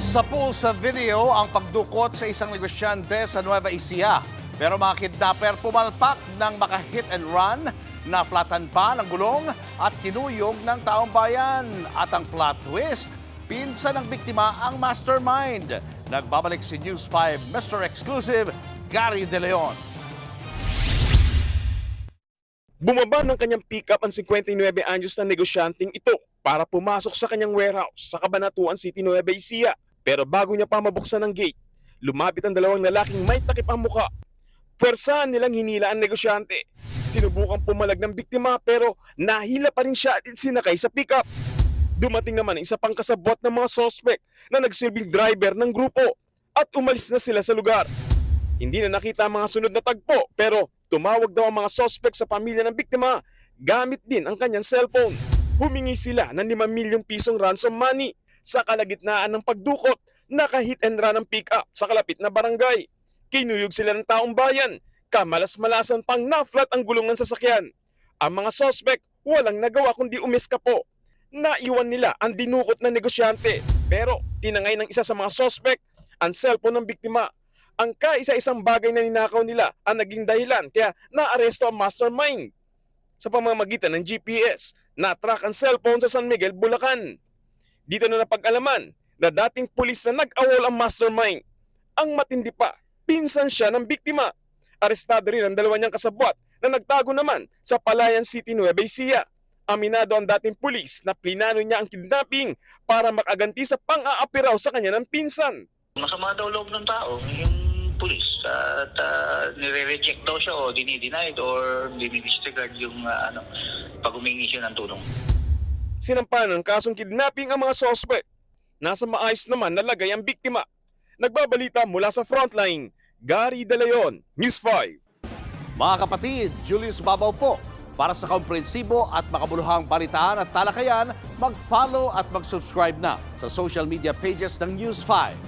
Sapul sa video ang pagdukot sa isang negosyante sa Nueva Ecija. Pero mga kidnapper pumalpak ng maka-hit and run, naflatan pa ng gulong at kinuyog ng taong bayan. At ang plot twist, pinsan ng biktima ang mastermind. Nagbabalik si News 5 Mr. Exclusive, Gary De Leon. Bumaba ng kanyang pick-up ang 59 anyos na negosyanteng ito para pumasok sa kanyang warehouse sa Cabanatuan City, Nueva Ecija. Pero bago niya pa mabuksan ang gate, lumapit ang dalawang lalaking may takip ang muka. Puwersahan nilang hinila ang negosyante. Sinubukang pumalag ng biktima pero nahila pa rin siya at sinakay sa pick-up. Dumating naman ang isa pang kasabwat ng mga sospek na nagsilbing driver ng grupo at umalis na sila sa lugar. Hindi na nakita ang mga sunod na tagpo pero tumawag daw ang mga sospek sa pamilya ng biktima gamit din ang kanyang cellphone. Humingi sila ng 5 milyong pisong ransom money. Sa kalagitnaan ng pagdukot, naka-hit and run ang pick-up sa kalapit na barangay. Kinuyog sila ng taong bayan, kamalas-malasan pang na-flat ang gulong ng sasakyan. Ang mga sospek walang nagawa kundi umeskapo. Naiwan nila ang dinukot na negosyante pero tinangay ng isa sa mga sospek ang cellphone ng biktima. Ang kaisa-isang bagay na ninakaw nila ang naging dahilan kaya naaresto ang mastermind. Sa pamamagitan ng GPS, na-track ang cellphone sa San Miguel, Bulacan. Dito na napag-alaman na dating pulis na nag-awol ang mastermind. Ang matindi pa, pinsan siya ng biktima. Arestado rin ang dalawa niyang kasabwat na nagtago naman sa Palayan City, Nueva Ecija. Aminado ang dating pulis na plinano niya ang kidnapping para makaganti sa pang-aapiraw sa kanya ng pinsan. Masama daw loob ng tao, yung pulis. At nire-reject daw siya o dinidenied or dinidisregard yung pag humingi siya ng tulong. Sinampa ng kasong kidnapping ang mga sospek. Nasa maayos naman na lagay ang biktima. Nagbabalita mula sa frontline, Gary De Leon, News 5. Mga kapatid, Julius Babaw po. Para sa komprehensibo at makabuluhang balitaan at talakayan, mag-follow at mag-subscribe na sa social media pages ng News 5.